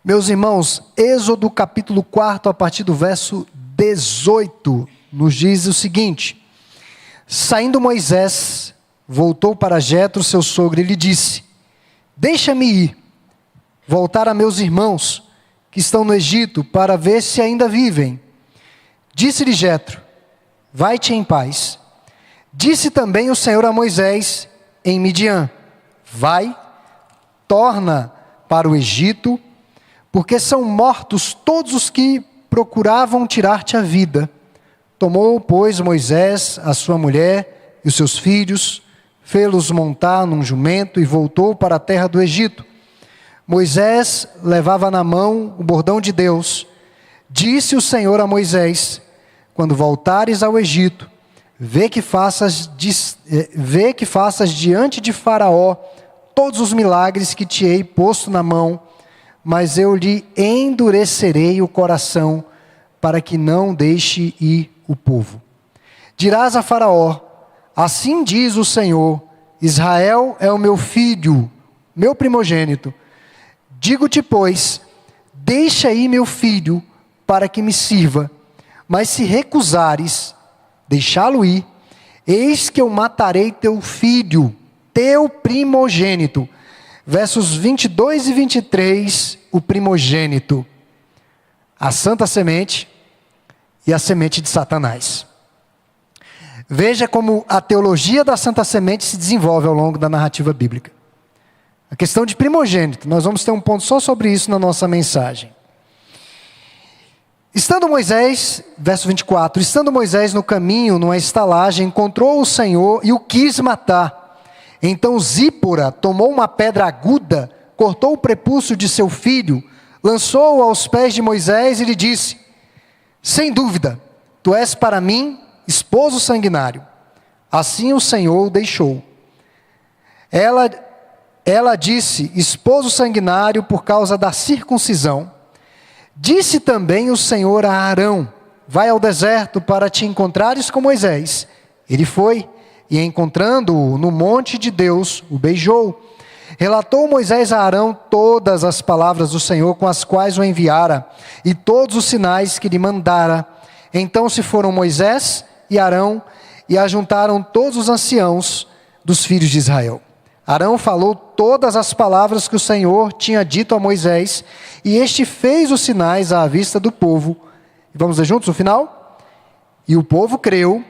Meus irmãos, Êxodo capítulo 4, a partir do verso 18, nos diz o seguinte: Saindo Moisés, voltou para Jetro, seu sogro, e lhe disse: Deixa-me ir, voltar a meus irmãos, que estão no Egito, para ver se ainda vivem. Disse-lhe Jetro: Vai-te em paz. Disse também o Senhor a Moisés, em Midian: Vai, torna para o Egito, porque são mortos todos os que procuravam tirar-te a vida. Tomou, pois, Moisés a sua mulher e os seus filhos, fê-los montar num jumento e voltou para a terra do Egito. Moisés levava na mão o bordão de Deus. Disse o Senhor a Moisés: Quando voltares ao Egito, vê que faças diante de Faraó todos os milagres que te hei posto na mão, mas eu lhe endurecerei o coração, para que não deixe ir o povo. Dirás a Faraó: Assim diz o Senhor, Israel é o meu filho, meu primogênito. Digo-te, pois, deixa ir meu filho, para que me sirva. Mas se recusares deixá-lo ir, eis que eu matarei teu filho, teu primogênito. Versos 22 e 23, o primogênito, a santa semente e a semente de Satanás. Veja como a teologia da santa semente se desenvolve ao longo da narrativa bíblica. A questão de primogênito, nós vamos ter um ponto só sobre isso na nossa mensagem. Estando Moisés, verso 24, estando Moisés no caminho, numa estalagem, encontrou o Senhor e o quis matar. Então Zípora tomou uma pedra aguda, cortou o prepúcio de seu filho, lançou-o aos pés de Moisés e lhe disse: Sem dúvida, tu és para mim esposo sanguinário. Assim o Senhor o deixou. Ela disse: esposo sanguinário por causa da circuncisão. Disse também o Senhor a Arão: Vai ao deserto para te encontrares com Moisés. Ele foi, e encontrando-o no monte de Deus, o beijou. Relatou Moisés a Arão todas as palavras do Senhor com as quais o enviara, e todos os sinais que lhe mandara. Então se foram Moisés e Arão, e ajuntaram todos os anciãos dos filhos de Israel. Arão falou todas as palavras que o Senhor tinha dito a Moisés, e este fez os sinais à vista do povo. Vamos ler juntos o final? E o povo creu,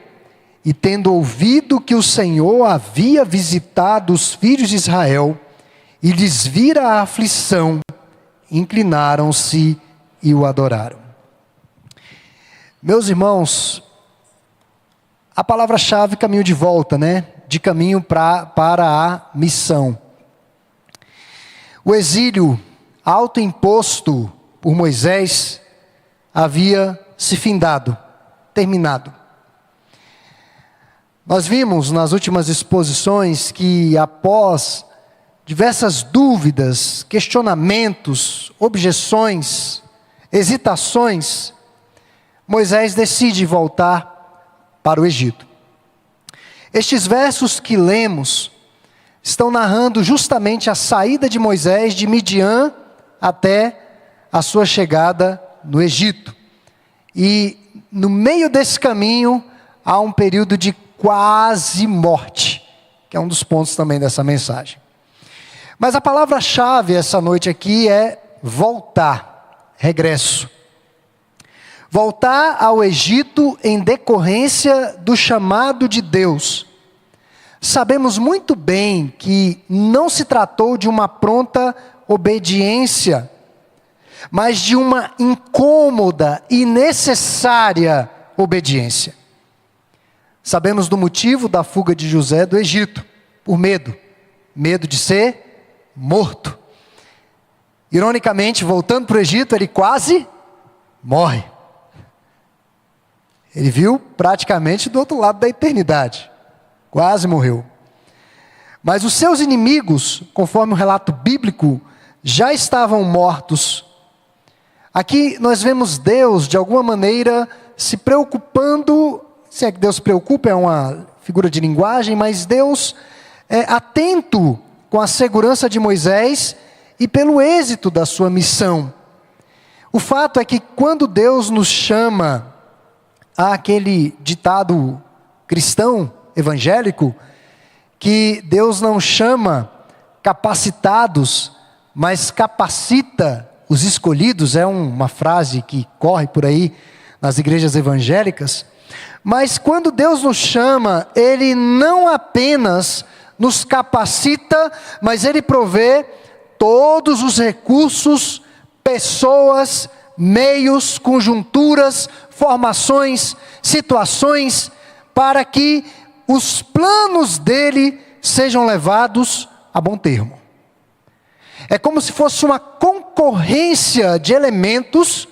e tendo ouvido que o Senhor havia visitado os filhos de Israel, e lhes vira a aflição, inclinaram-se e o adoraram. Meus irmãos, a palavra-chave caminho de volta, né? De caminho para a missão. O exílio autoimposto por Moisés havia se findado, terminado. Nós vimos nas últimas exposições que após diversas dúvidas, questionamentos, objeções, hesitações, Moisés decide voltar para o Egito. Estes versos que lemos estão narrando justamente a saída de Moisés de Midian até a sua chegada no Egito. E no meio desse caminho há um período de quase morte, que é um dos pontos também dessa mensagem. Mas a palavra-chave essa noite aqui é voltar, regresso. Voltar ao Egito em decorrência do chamado de Deus. Sabemos muito bem que não se tratou de uma pronta obediência, mas de uma incômoda e necessária obediência. Sabemos do motivo da fuga de José do Egito, por medo de ser morto. Ironicamente, voltando para o Egito, ele quase morre. Ele viu praticamente do outro lado da eternidade. Quase morreu. Mas os seus inimigos, conforme o relato bíblico, já estavam mortos. Aqui nós vemos Deus, de alguma maneira, se preocupando, se é que Deus se preocupa, é uma figura de linguagem, mas Deus é atento com a segurança de Moisés e pelo êxito da sua missão. O fato é que quando Deus nos chama, há aquele ditado cristão, evangélico, que Deus não chama capacitados, mas capacita os escolhidos. É uma frase que corre por aí nas igrejas evangélicas. Mas quando Deus nos chama, Ele não apenas nos capacita, mas Ele provê todos os recursos, pessoas, meios, conjunturas, formações, situações, para que os planos dele sejam levados a bom termo. É como se fosse uma concorrência de elementos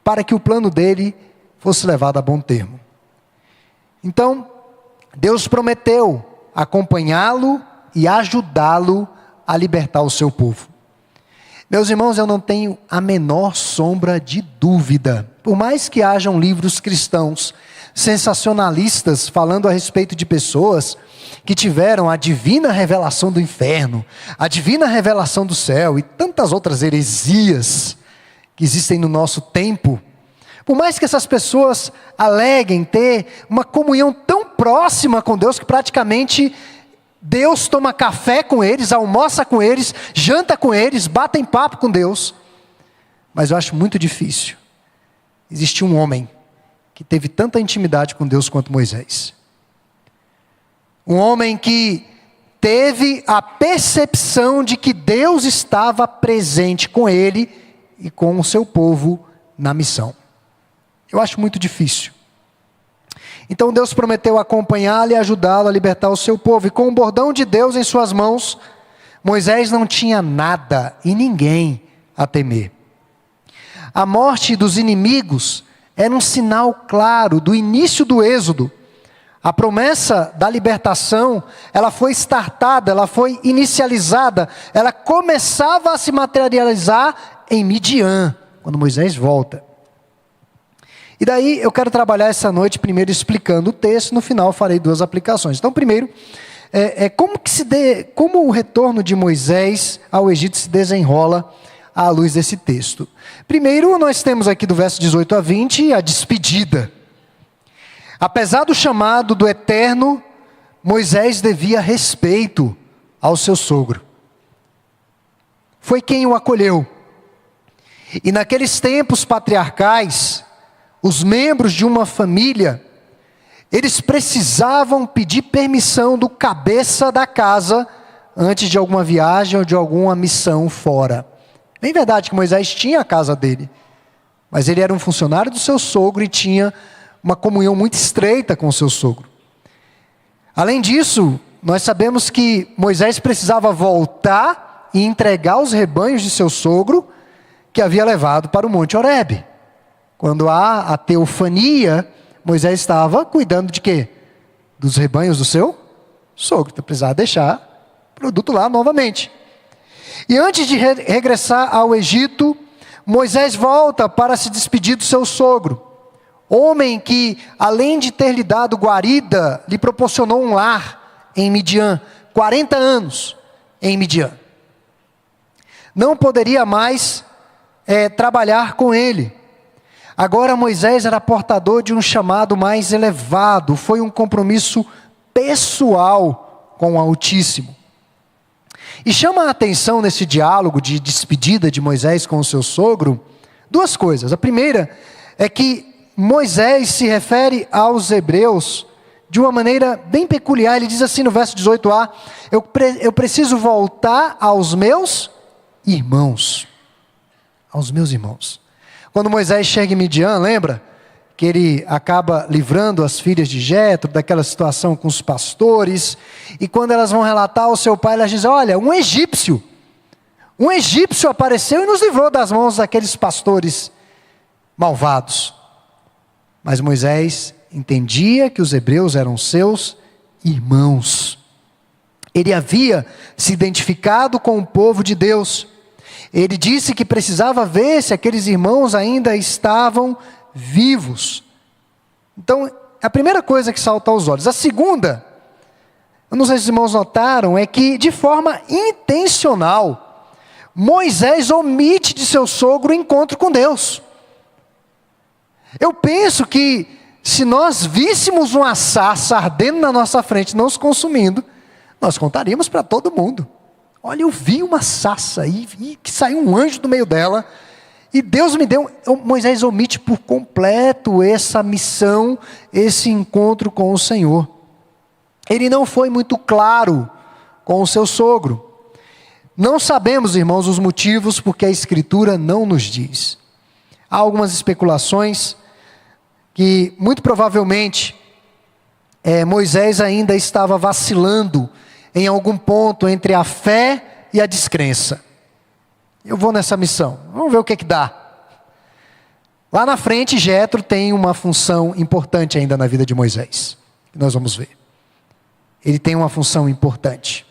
para que o plano dele fosse levado a bom termo. Então, Deus prometeu acompanhá-lo e ajudá-lo a libertar o seu povo. Meus irmãos, eu não tenho a menor sombra de dúvida, por mais que hajam livros cristãos sensacionalistas falando a respeito de pessoas que tiveram a divina revelação do inferno, a divina revelação do céu e tantas outras heresias que existem no nosso tempo, por mais que essas pessoas aleguem ter uma comunhão tão próxima com Deus que praticamente Deus toma café com eles, almoça com eles, janta com eles, batem papo com Deus. Mas eu acho muito difícil existir um homem que teve tanta intimidade com Deus quanto Moisés. Um homem que teve a percepção de que Deus estava presente com ele e com o seu povo na missão. Eu acho muito difícil. Então Deus prometeu acompanhá-lo e ajudá-lo a libertar o seu povo. E com o bordão de Deus em suas mãos, Moisés não tinha nada e ninguém a temer. A morte dos inimigos era um sinal claro do início do êxodo. A promessa da libertação, ela foi startada, ela foi inicializada, ela começava a se materializar em Midian, quando Moisés volta. E daí eu quero trabalhar essa noite primeiro explicando o texto, no final farei 2 aplicações. Então primeiro, como o retorno de Moisés ao Egito se desenrola à luz desse texto. Primeiro nós temos aqui do verso 18 a 20 a despedida. Apesar do chamado do Eterno, Moisés devia respeito ao seu sogro. Foi quem o acolheu. E naqueles tempos patriarcais, os membros de uma família, eles precisavam pedir permissão do cabeça da casa antes de alguma viagem ou de alguma missão fora. É verdade que Moisés tinha a casa dele, mas ele era um funcionário do seu sogro e tinha uma comunhão muito estreita com o seu sogro. Além disso, nós sabemos que Moisés precisava voltar e entregar os rebanhos de seu sogro que havia levado para o Monte Horebe. Quando há a teofania, Moisés estava cuidando de quê? Dos rebanhos do seu sogro. Então precisava deixar o produto lá novamente. E antes de regressar ao Egito, Moisés volta para se despedir do seu sogro. Homem que, além de ter lhe dado guarida, lhe proporcionou um lar em Midian. 40 anos em Midian. Não poderia mais trabalhar com ele. Agora Moisés era portador de um chamado mais elevado. Foi um compromisso pessoal com o Altíssimo. E chama a atenção nesse diálogo de despedida de Moisés com o seu sogro, 2 coisas. A primeira é que Moisés se refere aos hebreus de uma maneira bem peculiar. Ele diz assim no verso 18a, eu preciso voltar aos meus irmãos. Aos meus irmãos. Quando Moisés chega em Midian, lembra? Que ele acaba livrando as filhas de Jetro daquela situação com os pastores. E quando elas vão relatar ao seu pai, elas dizem, olha, um egípcio apareceu e nos livrou das mãos daqueles pastores malvados. Mas Moisés entendia que os hebreus eram seus irmãos. Ele havia se identificado com o povo de Deus. Ele disse que precisava ver se aqueles irmãos ainda estavam vivos. Então, a primeira coisa que salta aos olhos. A segunda, eu não sei se os irmãos notaram, é que de forma intencional, Moisés omite de seu sogro o encontro com Deus. Eu penso que se nós víssemos uma sarça ardendo na nossa frente, não se consumindo, nós contaríamos para todo mundo. Olha, eu vi uma sarça e que saiu um anjo do meio dela, e Deus me deu. Moisés omite por completo essa missão, esse encontro com o Senhor. Ele não foi muito claro com o seu sogro. Não sabemos, irmãos, os motivos porque a Escritura não nos diz. Há algumas especulações que muito provavelmente Moisés ainda estava vacilando em algum ponto entre a fé e a descrença. Eu vou nessa missão, vamos ver o que dá. Lá na frente, Jetro tem uma função importante ainda na vida de Moisés, que nós vamos ver. Ele tem uma função importante.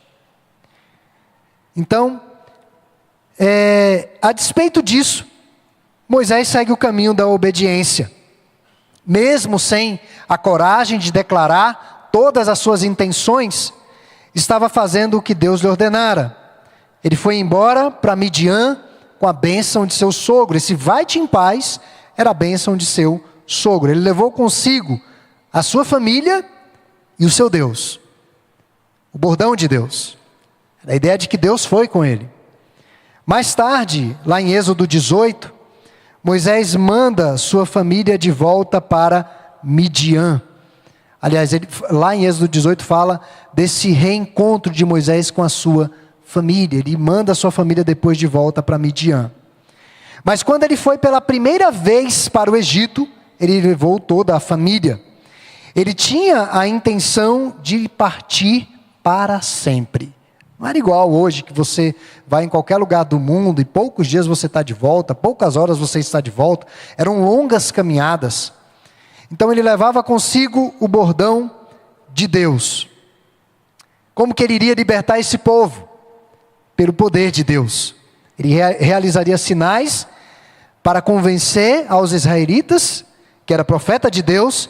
Então, a despeito disso, Moisés segue o caminho da obediência. Mesmo sem a coragem de declarar todas as suas intenções, estava fazendo o que Deus lhe ordenara. Ele foi embora para Midian com a bênção de seu sogro. Esse vai-te em paz era a bênção de seu sogro. Ele levou consigo a sua família e o seu Deus. O bordão de Deus. A ideia de que Deus foi com ele. Mais tarde, lá em Êxodo 18, Moisés manda sua família de volta para Midian. Aliás, lá em Êxodo 18 fala desse reencontro de Moisés com a sua família. Ele manda a sua família depois de volta para Midian. Mas quando ele foi pela primeira vez para o Egito, ele levou toda a família. Ele tinha a intenção de partir para sempre. Não era igual hoje, que você vai em qualquer lugar do mundo e poucos dias você está de volta, poucas horas você está de volta. Eram longas caminhadas. Então ele levava consigo o bordão de Deus. Como que ele iria libertar esse povo? Pelo poder de Deus. Ele realizaria sinais para convencer aos israelitas, que era profeta de Deus,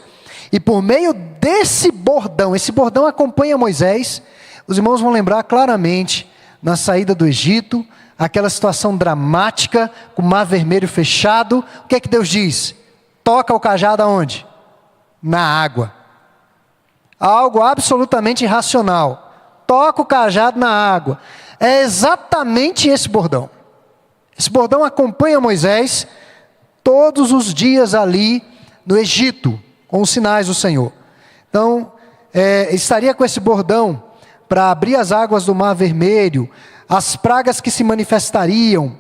e por meio desse bordão, esse bordão acompanha Moisés. Os irmãos vão lembrar claramente, na saída do Egito, aquela situação dramática, com o mar vermelho fechado. O que é que Deus diz? Toca o cajado aonde? Na água. Algo absolutamente irracional. Toca o cajado na água. É exatamente esse bordão. Esse bordão acompanha Moisés todos os dias ali no Egito, com os sinais do Senhor. Então, estaria com esse bordão para abrir as águas do Mar Vermelho, as pragas que se manifestariam,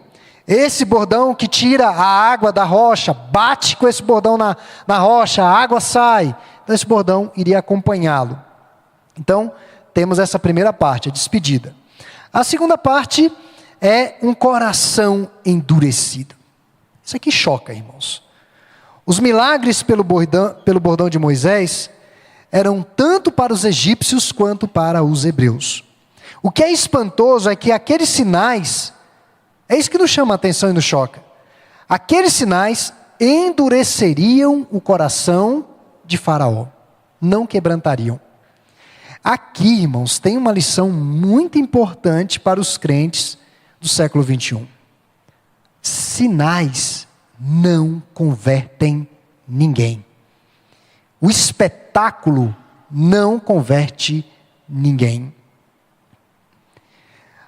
esse bordão que tira a água da rocha, bate com esse bordão na rocha, a água sai. Então esse bordão iria acompanhá-lo. Então, temos essa primeira parte, a despedida. A segunda parte é um coração endurecido. Isso aqui choca, irmãos. Os milagres pelo bordão de Moisés eram tanto para os egípcios quanto para os hebreus. O que é espantoso é que aqueles sinais, é isso que nos chama a atenção e nos choca. Aqueles sinais endureceriam o coração de Faraó, não quebrantariam. Aqui, irmãos, tem uma lição muito importante para os crentes do século 21. Sinais não convertem ninguém. O espetáculo não converte ninguém.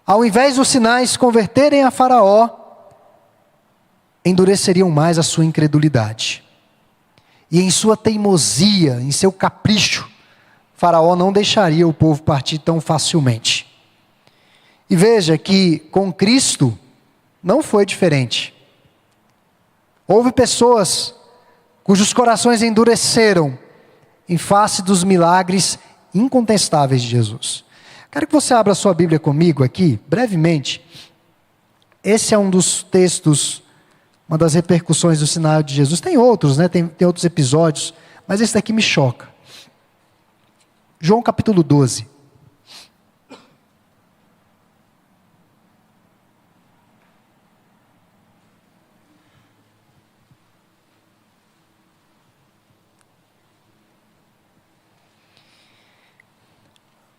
Ao invés dos sinais converterem a Faraó, endureceriam mais a sua incredulidade. E em sua teimosia, em seu capricho, Faraó não deixaria o povo partir tão facilmente. E veja que com Cristo não foi diferente. Houve pessoas cujos corações endureceram em face dos milagres incontestáveis de Jesus. Quero que você abra sua Bíblia comigo aqui, brevemente. Esse é um dos textos, uma das repercussões do sinal de Jesus. Tem outros, né? Tem outros episódios, mas esse daqui me choca. João capítulo 12.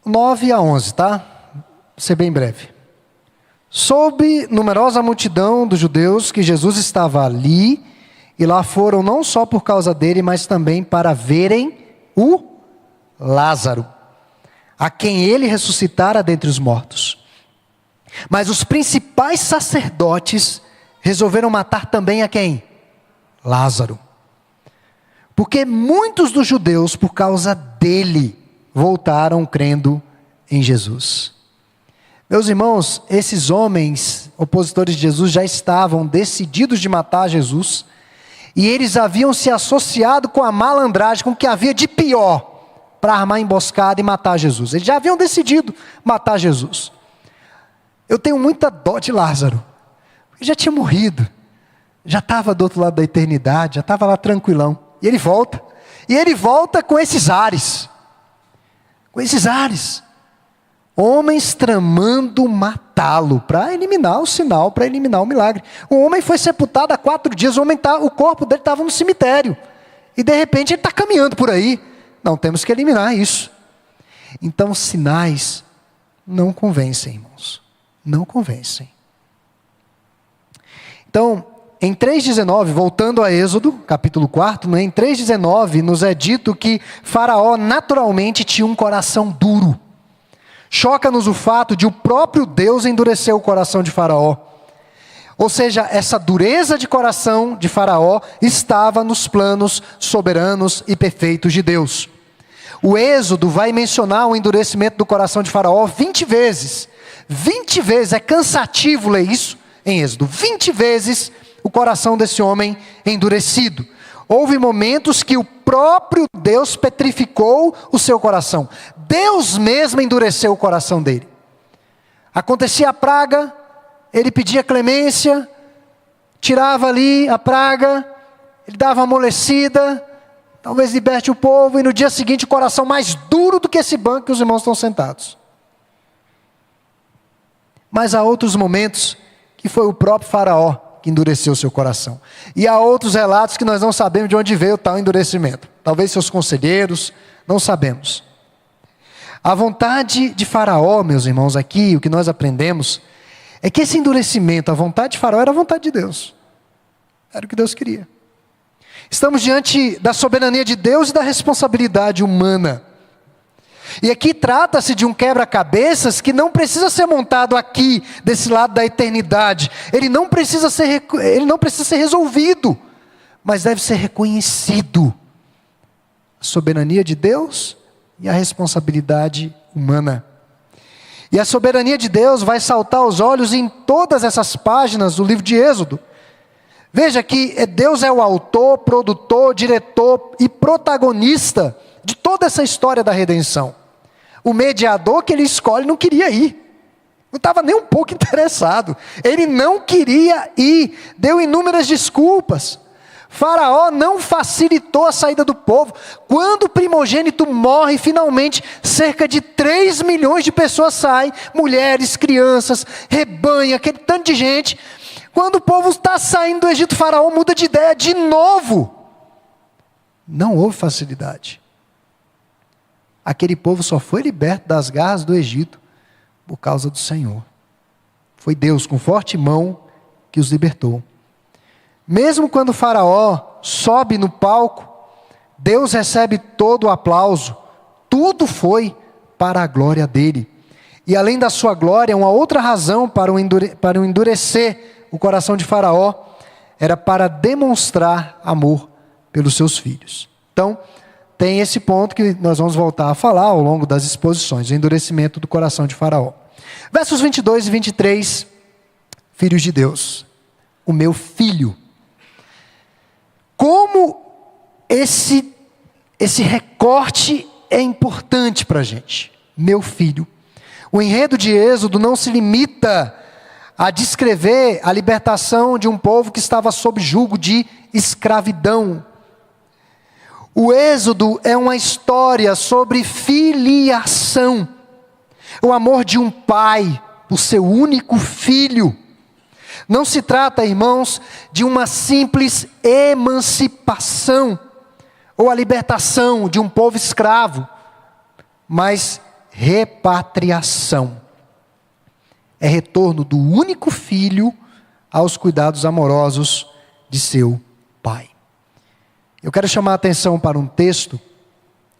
(9 a 11), tá? Vou ser bem breve. Soube numerosa multidão dos judeus que Jesus estava ali, e lá foram não só por causa dele, mas também para verem o Lázaro, a quem ele ressuscitara dentre os mortos. Mas os principais sacerdotes resolveram matar também a quem? Lázaro. Porque muitos dos judeus, por causa dele, voltaram crendo em Jesus. Meus irmãos, esses homens, opositores de Jesus, já estavam decididos de matar Jesus, e eles haviam se associado com a malandragem, com o que havia de pior, para armar emboscada e matar Jesus. Eles já haviam decidido matar Jesus. Eu tenho muita dó de Lázaro. Ele já tinha morrido, já estava do outro lado da eternidade, já estava lá tranquilão. E ele volta. E ele volta com esses ares. Com esses ares. Homens tramando matá-lo, para eliminar o sinal, para eliminar o milagre. O homem foi sepultado há 4 dias, o corpo dele estava no cemitério. E de repente ele está caminhando por aí. Não, temos que eliminar isso. Então sinais não convencem, irmãos. Não convencem. Então, em 3,19, voltando a Êxodo, capítulo 4, em 3,19 nos é dito que Faraó naturalmente tinha um coração duro. Choca-nos o fato de o próprio Deus endurecer o coração de Faraó. Ou seja, essa dureza de coração de Faraó estava nos planos soberanos e perfeitos de Deus. O Êxodo vai mencionar o endurecimento do coração de Faraó 20 vezes. 20 vezes, é cansativo ler isso em Êxodo. 20 vezes o coração desse homem endurecido. Houve momentos que o próprio Deus petrificou o seu coração. Deus mesmo endureceu o coração dele. Acontecia a praga, ele pedia clemência, tirava ali a praga, ele dava uma amolecida, talvez liberte o povo, e no dia seguinte o coração mais duro do que esse banco que os irmãos estão sentados. Mas há outros momentos que foi o próprio Faraó que endureceu o seu coração. E há outros relatos que nós não sabemos de onde veio tal endurecimento. Talvez seus conselheiros, não sabemos. A vontade de Faraó, meus irmãos, aqui, o que nós aprendemos, é que esse endurecimento, a vontade de Faraó era a vontade de Deus. Era o que Deus queria. Estamos diante da soberania de Deus e da responsabilidade humana. E aqui trata-se de um quebra-cabeças que não precisa ser montado aqui, desse lado da eternidade. Ele não precisa ser resolvido, mas deve ser reconhecido. A soberania de Deus e a responsabilidade humana. E a soberania de Deus vai saltar aos olhos em todas essas páginas do livro de Êxodo. Veja que Deus é o autor, produtor, diretor e protagonista de toda essa história da redenção. O mediador que ele escolhe não queria ir. Não estava nem um pouco interessado. Ele não queria ir. Deu inúmeras desculpas. Faraó não facilitou a saída do povo. Quando o primogênito morre, finalmente, cerca de 3 milhões de pessoas saem. Mulheres, crianças, rebanho, aquele tanto de gente. Quando o povo está saindo do Egito, Faraó muda de ideia de novo. Não houve facilidade. Aquele povo só foi liberto das garras do Egito por causa do Senhor. Foi Deus, com forte mão, que os libertou. Mesmo quando Faraó sobe no palco, Deus recebe todo o aplauso. Tudo foi para a glória dele. E além da sua glória, uma outra razão para o endurecer o coração de Faraó era para demonstrar amor pelos seus filhos. Então, tem esse ponto que nós vamos voltar a falar ao longo das exposições, o endurecimento do coração de Faraó. Versos 22 e 23, filhos de Deus, o meu filho. Como esse recorte é importante para a gente, meu filho. O enredo de Êxodo não se limita a descrever a libertação de um povo que estava sob julgo de escravidão. O Êxodo é uma história sobre filiação. O amor de um pai por seu único filho. Não se trata, irmãos, de uma simples emancipação ou a libertação de um povo escravo, mas repatriação. é retorno do único filho aos cuidados amorosos de seu pai. Eu quero chamar a atenção para um texto,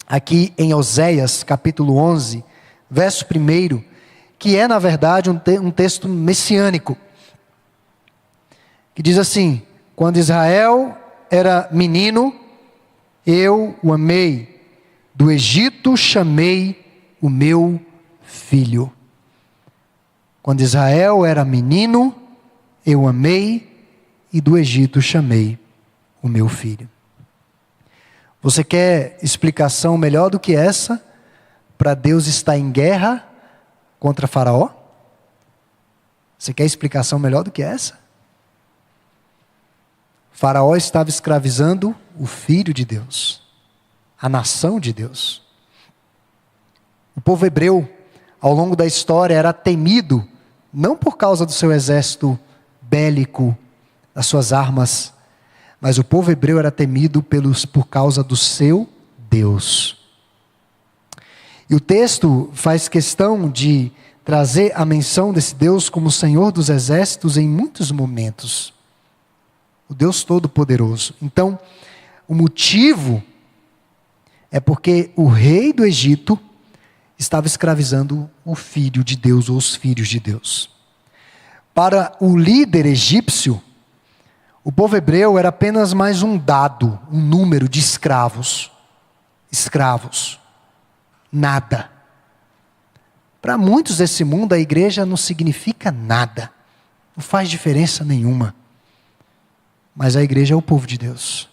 aqui em Oséias, capítulo 11, verso 1, que é, na verdade, um texto messiânico, que diz assim: quando Israel era menino, eu o amei, do Egito chamei o meu filho. Quando Israel era menino, eu o amei, e do Egito chamei o meu filho. Você quer explicação melhor do que essa para Deus estar em guerra contra Faraó? Você quer explicação melhor do que essa? Faraó estava escravizando o filho de Deus, a nação de Deus. O povo hebreu, ao longo da história, era temido, não por causa do seu exército bélico, das suas armas, mas o povo hebreu era temido por causa do seu Deus. E o texto faz questão de trazer a menção desse Deus como Senhor dos exércitos em muitos momentos. O Deus Todo-Poderoso. Então, o motivo é porque o rei do Egito estava escravizando o filho de Deus ou os filhos de Deus. Para o líder egípcio, o povo hebreu era apenas mais um dado, um número de escravos. Escravos. Nada. Para muitos desse mundo, a igreja não significa nada. Não faz diferença nenhuma. Mas a igreja é o povo de Deus.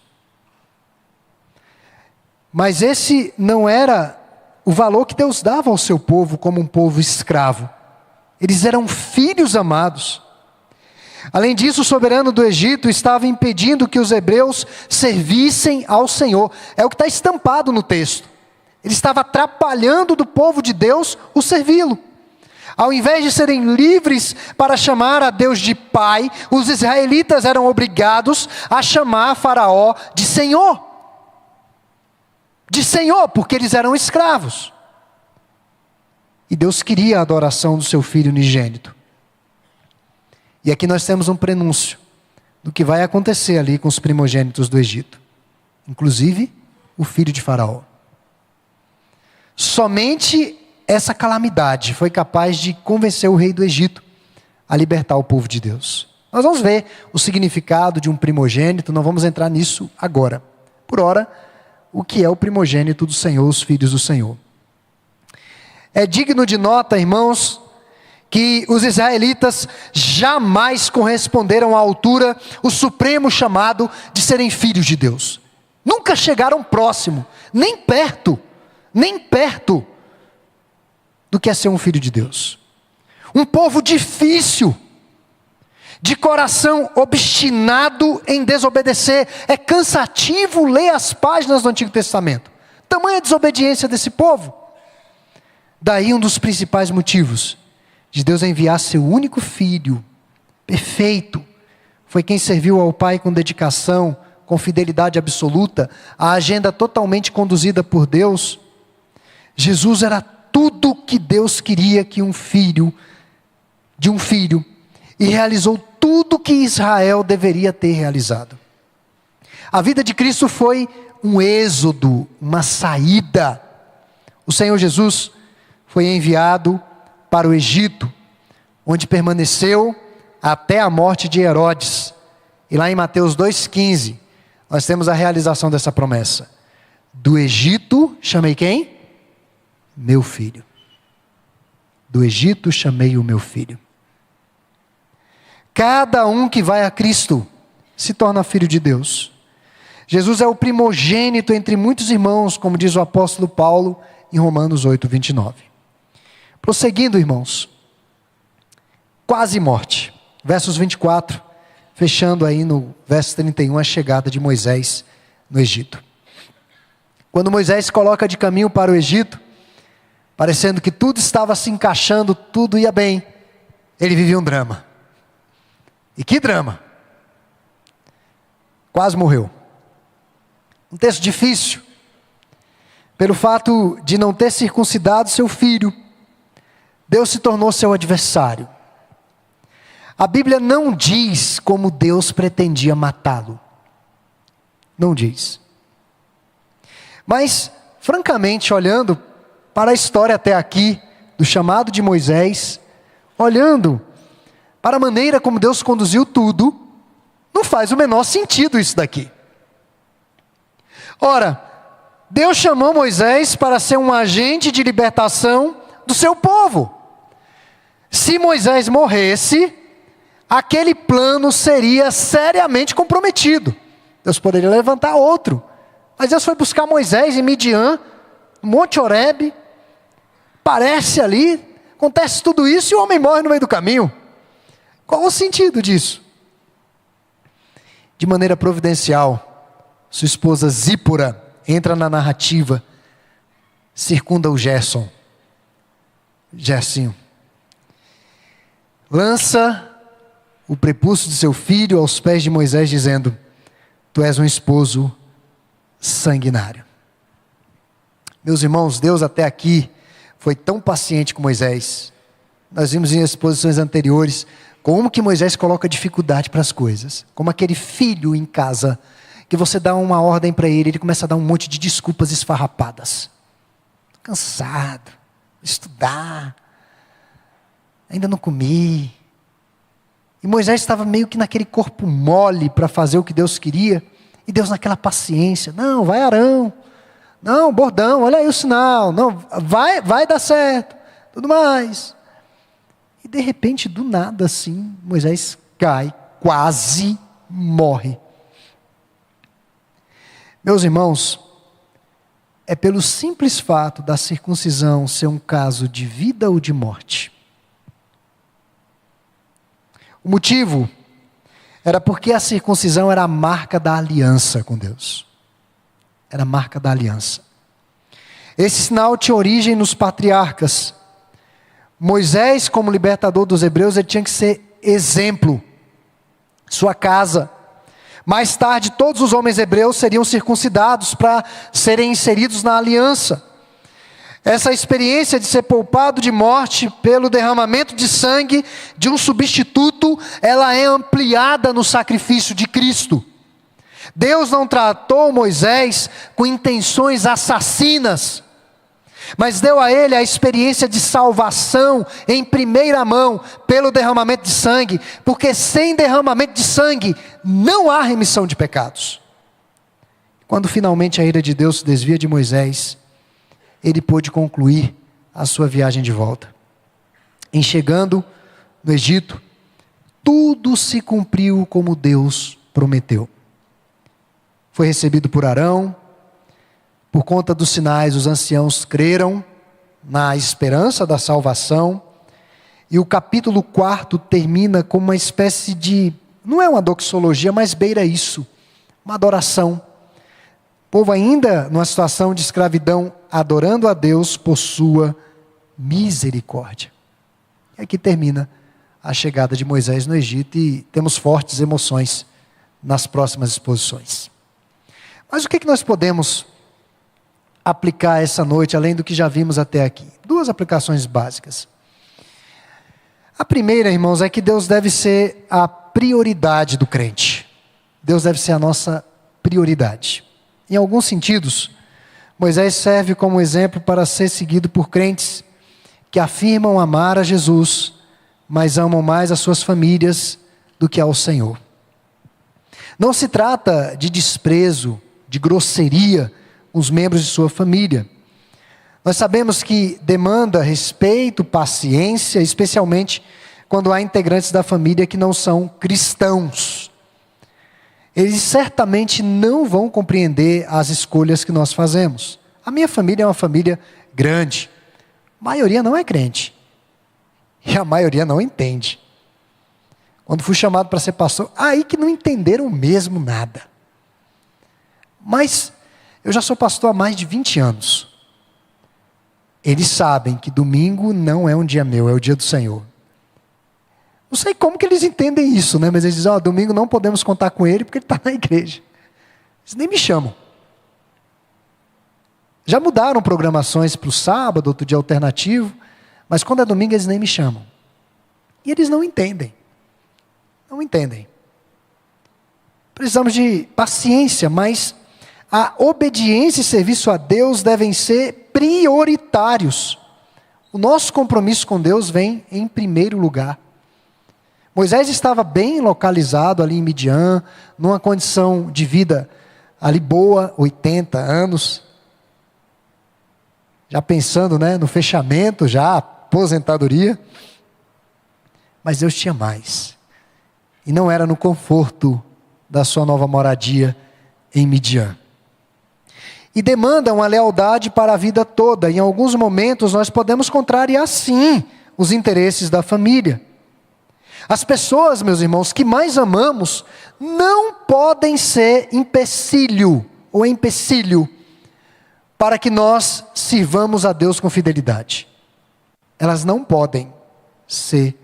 Mas esse não era o valor que Deus dava ao seu povo como um povo escravo. Eles eram filhos amados. Além disso, o soberano do Egito estava impedindo que os hebreus servissem ao Senhor. É o que está estampado no texto. Ele estava atrapalhando do povo de Deus o servi-lo. Ao invés de serem livres para chamar a Deus de Pai, os israelitas eram obrigados a chamar Faraó de Senhor. De Senhor, porque eles eram escravos. E Deus queria a adoração do seu filho unigênito. E aqui nós temos um prenúncio do que vai acontecer ali com os primogênitos do Egito. Inclusive, o filho de Faraó. Somente essa calamidade foi capaz de convencer o rei do Egito a libertar o povo de Deus. Nós vamos ver o significado de um primogênito, não vamos entrar nisso agora. Por ora, o que é o primogênito do Senhor, os filhos do Senhor. É digno de nota, irmãos, que os israelitas jamais corresponderam à altura, o supremo chamado de serem filhos de Deus. Nunca chegaram próximo, nem perto do que é ser um filho de Deus. Um povo difícil, de coração obstinado em desobedecer. É cansativo ler as páginas do Antigo Testamento. Tamanha desobediência desse povo. Daí um dos principais motivos de Deus enviar seu único filho, perfeito. Foi quem serviu ao Pai com dedicação, com fidelidade absoluta, a agenda totalmente conduzida por Deus. Jesus era tudo que Deus queria que de um filho, e realizou tudo que Israel deveria ter realizado. A vida de Cristo foi um êxodo, uma saída. O Senhor Jesus foi enviado para o Egito, onde permaneceu até a morte de Herodes. E lá em Mateus 2,15, nós temos a realização dessa promessa. Do Egito, chamei quem? Meu filho. Do Egito chamei o meu filho. Cada um que vai a Cristo se torna filho de Deus. Jesus é o primogênito entre muitos irmãos, como diz o apóstolo Paulo em Romanos 8:29. Prosseguindo, irmãos, quase morte. Versos 24, fechando aí no verso 31, a chegada de Moisés no Egito. Quando Moisés se coloca de caminho para o Egito, parecendo que tudo estava se encaixando, tudo ia bem, ele vivia um drama. E que drama! Quase morreu. Um texto difícil, pelo fato de não ter circuncidado seu filho. Deus se tornou seu adversário. A Bíblia não diz como Deus pretendia matá-lo. Não diz. Mas, francamente, olhando para a história até aqui, do chamado de Moisés, olhando para a maneira como Deus conduziu tudo, não faz o menor sentido isso daqui. Ora, Deus chamou Moisés para ser um agente de libertação do seu povo. Se Moisés morresse, aquele plano seria seriamente comprometido. Deus poderia levantar outro. Mas Deus foi buscar Moisés em Midian, no Monte Horebe. Parece ali, acontece tudo isso e o homem morre no meio do caminho. Qual o sentido disso? De maneira providencial, sua esposa Zípora entra na narrativa, circunda o Gersinho. Lança o prepúcio de seu filho aos pés de Moisés, dizendo: tu és um esposo sanguinário. Meus irmãos, Deus até aqui foi tão paciente com Moisés. Nós vimos em exposições anteriores como que Moisés coloca dificuldade para as coisas. Como aquele filho em casa, que você dá uma ordem para ele, ele começa a dar um monte de desculpas esfarrapadas. Cansado, estudar, ainda não comi. E Moisés estava meio que naquele corpo mole para fazer o que Deus queria. E Deus naquela paciência: não, vai Arão. Não, bordão, olha aí o sinal. Não, vai dar certo. Tudo mais. E de repente, do nada assim, Moisés cai, quase morre. Meus irmãos, é pelo simples fato da circuncisão ser um caso de vida ou de morte. O motivo era porque a circuncisão era a marca da aliança com Deus. Era a marca da aliança. Esse sinal tinha origem nos patriarcas. Moisés, como libertador dos hebreus, ele tinha que ser exemplo. Sua casa. Mais tarde, todos os homens hebreus seriam circuncidados para serem inseridos na aliança. Essa experiência de ser poupado de morte pelo derramamento de sangue de um substituto, ela é ampliada no sacrifício de Cristo. Deus não tratou Moisés com intenções assassinas, mas deu a ele a experiência de salvação em primeira mão pelo derramamento de sangue, porque sem derramamento de sangue não há remissão de pecados. Quando finalmente a ira de Deus se desvia de Moisés, ele pôde concluir a sua viagem de volta. Em chegando no Egito, tudo se cumpriu como Deus prometeu. Foi recebido por Arão. Por conta dos sinais, os anciãos creram na esperança da salvação. E o capítulo 4 termina com uma espécie de, não é uma doxologia, mas beira isso, uma adoração. O povo ainda numa situação de escravidão, adorando a Deus por sua misericórdia. E aqui termina a chegada de Moisés no Egito e temos fortes emoções nas próximas exposições. Mas o que nós podemos aplicar essa noite, além do que já vimos até aqui? Duas aplicações básicas. A primeira, irmãos, é que Deus deve ser a prioridade do crente. Deus deve ser a nossa prioridade. Em alguns sentidos, Moisés serve como exemplo para ser seguido por crentes que afirmam amar a Jesus, mas amam mais as suas famílias do que ao Senhor. Não se trata de desprezo, de grosseria com os membros de sua família. Nós sabemos que demanda respeito, paciência, especialmente quando há integrantes da família que não são cristãos. Eles certamente não vão compreender as escolhas que nós fazemos. A minha família é uma família grande. A maioria não é crente. E a maioria não entende. Quando fui chamado para ser pastor, aí que não entenderam mesmo nada. Mas eu já sou pastor há mais de 20 anos. Eles sabem que domingo não é um dia meu, é o dia do Senhor. Não sei como que eles entendem isso, né? Mas eles dizem: domingo não podemos contar com ele porque ele está na igreja. Eles nem me chamam. Já mudaram programações para o sábado, outro dia alternativo, mas quando é domingo eles nem me chamam. E eles não entendem. não entendem. Precisamos de paciência, mas a obediência e serviço a Deus devem ser prioritários. O nosso compromisso com Deus vem em primeiro lugar. Moisés estava bem localizado ali em Midian, numa condição de vida ali boa, 80 anos. Já pensando, no fechamento, já aposentadoria. Mas Deus tinha mais. E não era no conforto da sua nova moradia em Midian. E demanda uma lealdade para a vida toda. Em alguns momentos nós podemos contrariar sim os interesses da família. As pessoas, meus irmãos, que mais amamos, não podem ser empecilho para que nós sirvamos a Deus com fidelidade. Elas não podem ser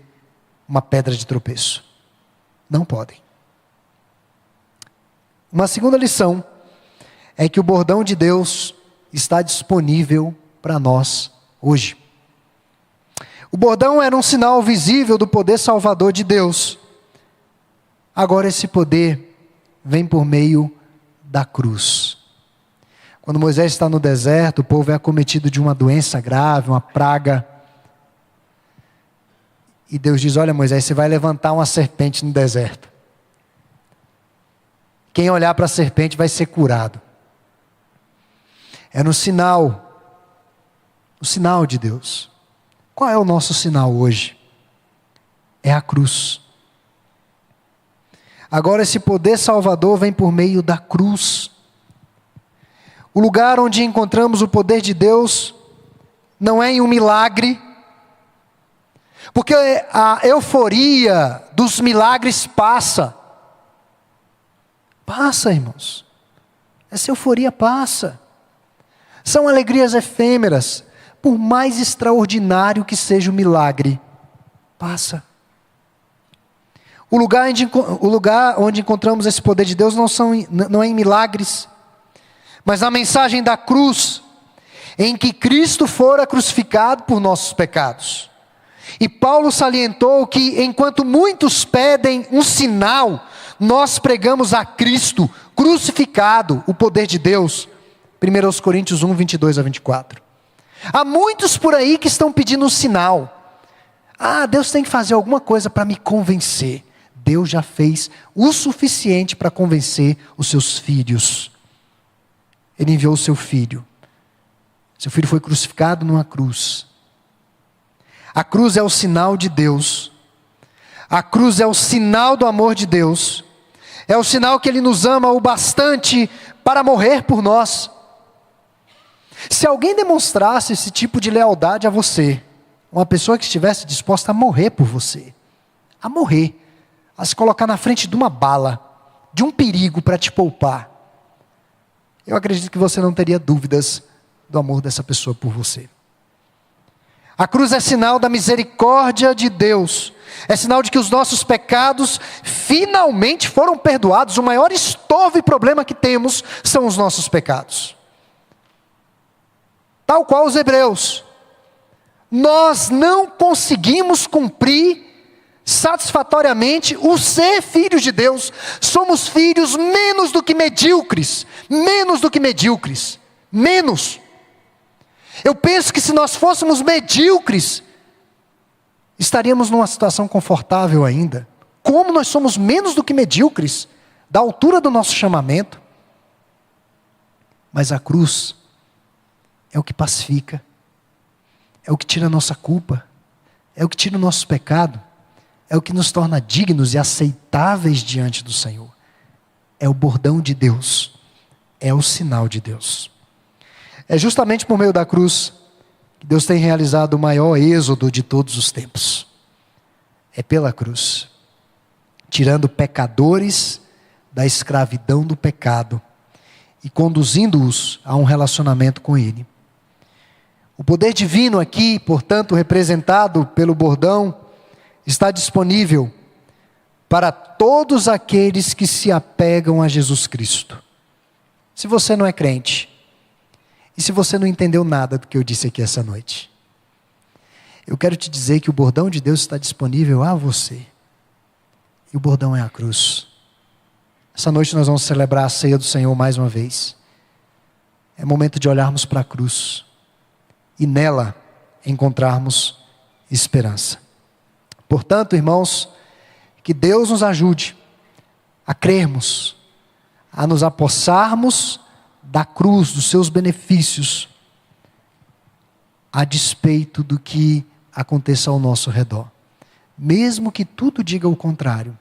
uma pedra de tropeço. Não podem. Uma segunda lição é que o bordão de Deus está disponível para nós hoje. O bordão era um sinal visível do poder salvador de Deus. Agora esse poder vem por meio da cruz. Quando Moisés está no deserto, o povo é acometido de uma doença grave, uma praga. E Deus diz: olha, Moisés, você vai levantar uma serpente no deserto. Quem olhar para a serpente vai ser curado. Era um sinal, o sinal de Deus. Qual é o nosso sinal hoje? É a cruz. Agora esse poder salvador vem por meio da cruz. O lugar onde encontramos o poder de Deus não é em um milagre, porque a euforia dos milagres passa. Passa, irmãos. Essa euforia passa. São alegrias efêmeras. Por mais extraordinário que seja o milagre, passa. O lugar onde encontramos esse poder de Deus não é em milagres, mas na mensagem da cruz, em que Cristo fora crucificado por nossos pecados. E Paulo salientou que enquanto muitos pedem um sinal, nós pregamos a Cristo crucificado, o poder de Deus. 1 Coríntios 1, 22 a 24. Há muitos por aí que estão pedindo um sinal. Deus tem que fazer alguma coisa para me convencer. Deus já fez o suficiente para convencer os seus filhos. Ele enviou o seu filho. Seu filho foi crucificado numa cruz. A cruz é o sinal de Deus. A cruz é o sinal do amor de Deus. É o sinal que Ele nos ama o bastante para morrer por nós. Se alguém demonstrasse esse tipo de lealdade a você, uma pessoa que estivesse disposta a morrer por você, a morrer, a se colocar na frente de uma bala, de um perigo para te poupar, eu acredito que você não teria dúvidas do amor dessa pessoa por você. A cruz é sinal da misericórdia de Deus, é sinal de que os nossos pecados finalmente foram perdoados. O maior estorvo e problema que temos são os nossos pecados. Tal qual os hebreus, nós não conseguimos cumprir satisfatoriamente o ser filhos de Deus. Somos filhos menos do que medíocres. Eu penso que se nós fôssemos medíocres, estaríamos numa situação confortável ainda. Como nós somos menos do que medíocres, da altura do nosso chamamento. Mas a cruz é o que pacifica, é o que tira a nossa culpa, é o que tira o nosso pecado, é o que nos torna dignos e aceitáveis diante do Senhor. É o bordão de Deus, é o sinal de Deus. É justamente por meio da cruz que Deus tem realizado o maior êxodo de todos os tempos. É pela cruz, tirando pecadores da escravidão do pecado e conduzindo-os a um relacionamento com Ele. O poder divino aqui, portanto, representado pelo bordão, está disponível para todos aqueles que se apegam a Jesus Cristo. Se você não é crente, e se você não entendeu nada do que eu disse aqui essa noite, eu quero te dizer que o bordão de Deus está disponível a você. E o bordão é a cruz. Essa noite nós vamos celebrar a ceia do Senhor mais uma vez. É momento de olharmos para a cruz e nela encontrarmos esperança. Portanto, irmãos, que Deus nos ajude a crermos, a nos apossarmos da cruz, dos seus benefícios, a despeito do que aconteça ao nosso redor. Mesmo que tudo diga o contrário,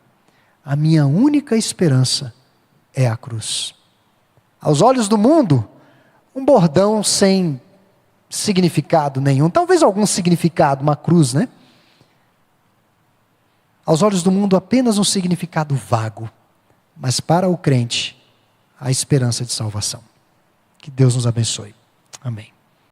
a minha única esperança é a cruz. Aos olhos do mundo, um bordão sem significado nenhum, talvez algum significado, uma cruz, né? Aos olhos do mundo, apenas um significado vago, mas para o crente, a esperança de salvação. Que Deus nos abençoe. Amém.